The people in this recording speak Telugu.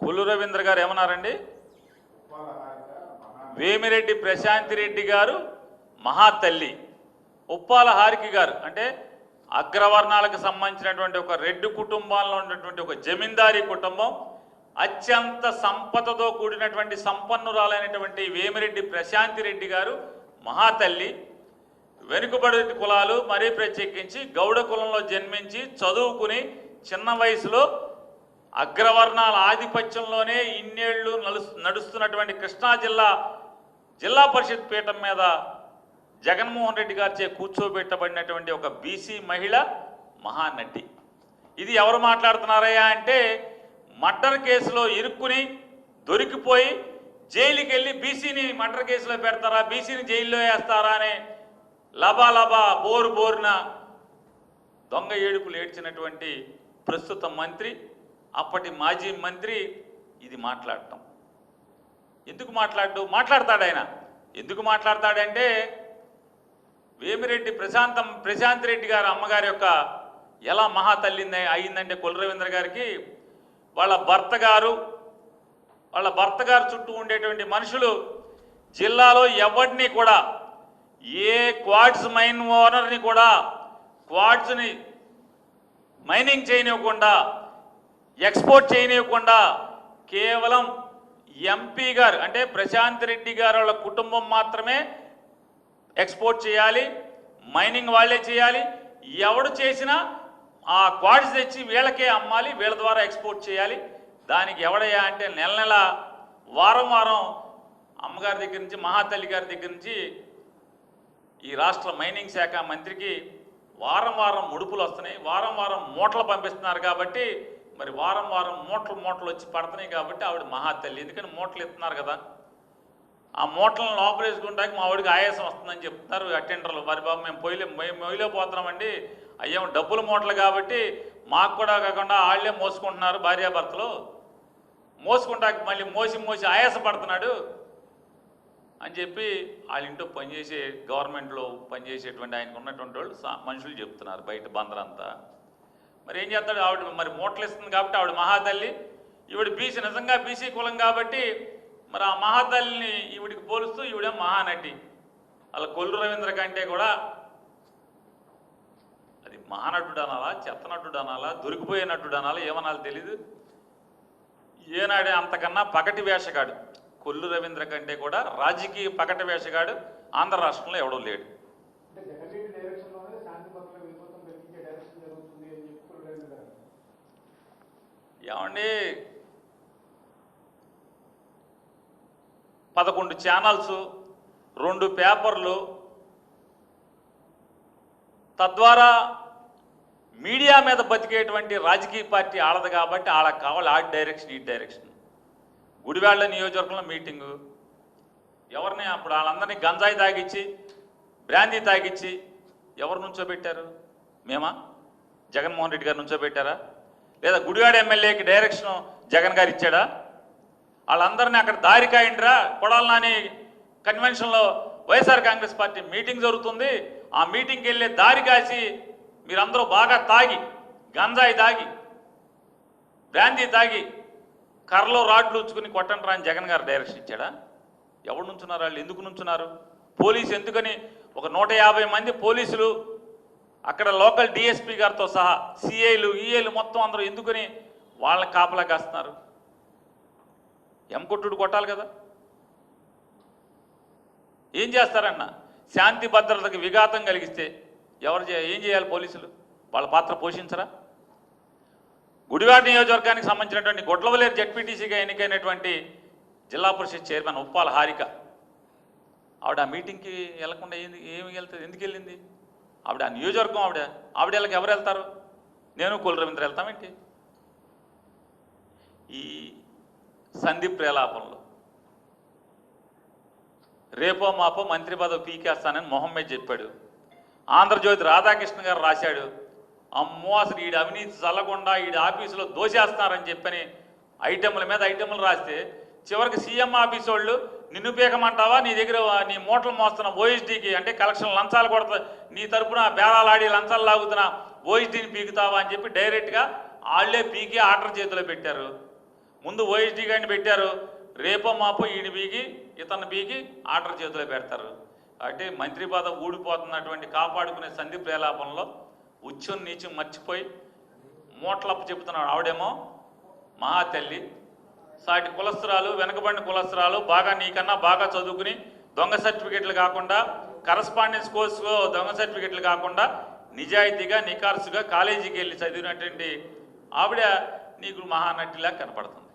కొల్లు రవీంద్ర గారు ఏమన్నారండి? వేమిరెడ్డి ప్రశాంతి రెడ్డి గారు మహాతల్లి, ఉప్పాల హారిక గారు అంటే అగ్రవర్ణాలకు సంబంధించినటువంటి ఒక రెడ్డి కుటుంబాల్లో ఉన్నటువంటి ఒక జమీందారీ కుటుంబం, అత్యంత సంపదతో కూడినటువంటి సంపన్నురాలైనటువంటి వేమిరెడ్డి ప్రశాంతి రెడ్డి గారు మహాతల్లి. వెనుకబడి కులాలు మరీ ప్రత్యేకించి గౌడ కులంలో జన్మించి చదువుకుని చిన్న వయసులో అగ్రవర్ణాల ఆధిపత్యంలోనే ఇన్నేళ్లు నడుస్తున్నటువంటి కృష్ణా జిల్లా పరిషత్ పీఠం మీద జగన్మోహన్ రెడ్డి గారిచే కూర్చోబెట్టబడినటువంటి ఒక బీసీ మహిళ మహానటి. ఇది ఎవరు మాట్లాడుతున్నారయ్యా అంటే, మర్డర్ కేసులో ఇరుక్కుని దొరికిపోయి జైలుకి వెళ్ళి బీసీని మర్డర్ కేసులో పెడతారా, బీసీని జైల్లో వేస్తారా అనే లబా బోరున దొంగ ఏడుపులు ఏడ్చినటువంటి ప్రస్తుత మంత్రి, అప్పటి మాజీ మంత్రి ఇది మాట్లాడటం. ఎందుకు మాట్లాడతాడు ఆయన? ఎందుకు మాట్లాడతాడంటే, వేమిరెడ్డి ప్రశాంత్ రెడ్డి గారు అమ్మగారి యొక్క ఎలా మహాతల్లి అయిందంటే కొల్లు రవీంద్ర గారికి వాళ్ళ భర్త గారు చుట్టూ ఉండేటువంటి మనుషులు జిల్లాలో ఎవరిని కూడా, ఏ క్వార్ట్స్ మైన్ ఓనర్ని కూడా క్వార్ట్స్ని మైనింగ్ చేయనివ్వకుండా, ఎక్స్పోర్ట్ చేయనివ్వకుండా కేవలం ఎంపీ గారు అంటే ప్రశాంత్ రెడ్డి గారు వాళ్ళ కుటుంబం మాత్రమే ఎక్స్పోర్ట్ చేయాలి, మైనింగ్ వాళ్ళే చేయాలి. ఎవడు చేసినా ఆ క్వార్ట్స్ తెచ్చి వీళ్ళకే అమ్మాలి, వీళ్ళ ద్వారా ఎక్స్పోర్ట్ చేయాలి. దానికి ఎవడయ్యా అంటే నెల వారం అమ్మగారి దగ్గర నుంచి, మహాతల్లి గారి దగ్గర నుంచి ఈ రాష్ట్ర మైనింగ్ శాఖ మంత్రికి వారం ముడుపులు వస్తున్నాయి, వారం మూటలు పంపిస్తున్నారు. కాబట్టి మరి వారం మూటలు వచ్చి పడుతున్నాయి కాబట్టి ఆవిడ మహాతల్లి. ఎందుకని మూటలు ఇస్తున్నారు కదా, ఆ మూటలను లోపలేసుకుంటాక మా ఆవిడికి ఆయాసం వస్తుందని చెప్తున్నారు అటెండర్లు. మరి బాబు మేము మొయ్యిలో పోతున్నామండి, అయ్యేమో డబ్బుల మూటలు కాబట్టి మాకు కూడా కాకుండా వాళ్ళే మోసుకుంటున్నారు, భార్యాభర్తలు మోసుకుంటాక మళ్ళీ మోసి ఆయాసపడుతున్నాడు అని చెప్పి వాళ్ళ ఇంట్లో పనిచేసే, గవర్నమెంట్లో పనిచేసేటువంటి ఆయనకు ఉన్నటువంటి వాళ్ళు మనుషులు చెప్తున్నారు బయట బందరంతా. మరి ఏం చేస్తాడు? ఆవిడ మరి మూటలు ఇస్తుంది కాబట్టి ఆవిడ మహాతల్లి. ఈవిడ బీసీ, నిజంగా బీసీ కులం కాబట్టి మరి ఆ మహాతల్లిని ఈవిడికి పోలుస్తూ ఈవిడే మహానటి. అలా కొల్లు రవీంద్ర కంటే కూడా అది మహానటుడు అనాలా, చెత్తనటుడు అనాలా, దొరికిపోయే నటుడు అనాలా, ఏమనాలో తెలీదు. ఏనాడే అంతకన్నా పగటి వేషగాడు కొల్లు రవీంద్ర కంటే కూడా రాజకీయ పగటి వేషగాడు ఆంధ్ర రాష్ట్రంలో ఎవడో లేడు. ఏమండి, 11 ఛానల్స్, 2 పేపర్లు, తద్వారా మీడియా మీద బతికేటువంటి రాజకీయ పార్టీ ఆడదు కాబట్టి వాళ్ళకి కావాలి ఆ డైరెక్షన్ ఈ డైరెక్షన్. గుడివాళ్ళ నియోజకవర్గంలో మీటింగు, ఎవరిని అప్పుడు వాళ్ళందరినీ గంజాయి తాగిచ్చి, బ్రాందీ తాగిచ్చి ఎవరు నుంచోబెట్టారు? మేమా? జగన్మోహన్ రెడ్డి గారు నుంచోబెట్టారా? లేదా గుడివాడ ఎమ్మెల్యేకి డైరెక్షన్ జగన్ గారు ఇచ్చాడా? వాళ్ళందరినీ అక్కడ దారి కాయండిరా, కొడాలి నాని కన్వెన్షన్లో వైఎస్ఆర్ కాంగ్రెస్ పార్టీ మీటింగ్ జరుగుతుంది, ఆ మీటింగ్కి వెళ్ళే దారి కాసి మీరందరూ బాగా తాగి, గంజాయి తాగి, బ్రాందీ తాగి కర్రలో రాడ్లు ఉచ్చుకుని కొట్టండి రా అని జగన్ గారు డైరెక్షన్ ఇచ్చాడా? ఎవరు నుంచున్నారు? వాళ్ళు ఎందుకు నుంచున్నారు? పోలీసు ఎందుకని ఒక 150 మంది పోలీసులు అక్కడ లోకల్ డిఎస్పీ గారితో సహా సిఐలు ఈఏలు మొత్తం అందరూ ఎందుకని వాళ్ళని కాపలా కాస్తున్నారు? ఎంకొట్టుడు కొట్టాలి కదా. ఏం చేస్తారన్న? శాంతి భద్రతకు విఘాతం కలిగిస్తే ఏం చేయాలి పోలీసులు? వాళ్ళ పాత్ర పోషించరా? గుడివాడ నియోజకవర్గానికి సంబంధించినటువంటి గొడ్లవలేరు జెడ్పీటీసీగా ఎన్నికైనటువంటి జిల్లా పరిషత్ చైర్మన్ ఉప్పాల హారిక, ఆవిడ ఆ మీటింగ్కి వెళ్లకుండా వెళ్తుంది? ఎందుకు వెళ్ళింది? ఆవిడ ఆ నియోజకవర్గం, ఆవిడ వెళ్ళకి ఎవరు వెళ్తారు? నేను కొల్లు రవీంద్ర వెళ్తామేంటి? ఈ సంధి ప్రేలాపంలో రేపో మాపో మంత్రి పదవి పీకేస్తానని మొహమ్మద్ చెప్పాడు. ఆంధ్రజ్యోతి రాధాకృష్ణ గారు రాశాడు, అమ్మో అసలు ఈడు అవినీతి చల్లకుండా ఈడు ఆఫీసులో దోసేస్తున్నారని చెప్పని ఐటెంల మీద ఐటెంలు రాస్తే చివరికి సీఎం ఆఫీస్ వాళ్ళు నిన్ను పీకమంటావా, నీ దగ్గర నీ మూటలు మోస్తున్న ఓఎస్డీకి అంటే కలెక్షన్ లంచాలు కొడతా, నీ తరపున బేరాలాడి లంచాలు లాగుతున్న ఓఎస్డీని పీకుతావా అని చెప్పి డైరెక్ట్గా వాళ్ళే పీకి ఆర్డర్ చేతిలో పెట్టారు. ముందు ఓఎస్డీ గారిని పెట్టారు, రేపో మాపో ఈయన బీగి ఇతను బీగి ఆర్డర్ చేతిలో పెడతారు. అంటే మంత్రి పదవి ఊడిపోతున్నటువంటి కాపాడుకునే సంధి ప్రేలాపంలో ఉచ్చం నీచం మర్చిపోయి మూటలప్పు చెబుతున్నాడు. ఆవిడేమో మహాతల్లి, సాటి కులస్త్రాలు, వెనకబడిన కులస్త్రాలు, బాగా నీకన్నా బాగా చదువుకుని దొంగ సర్టిఫికెట్లు కాకుండా, కరస్పాండెన్స్ కోర్సులో దొంగ సర్టిఫికెట్లు కాకుండా నిజాయితీగా నికార్సుగా కాలేజీకి వెళ్ళి చదివినటువంటి ఆవిడ నీకు మహానటిలా కనపడుతుంది.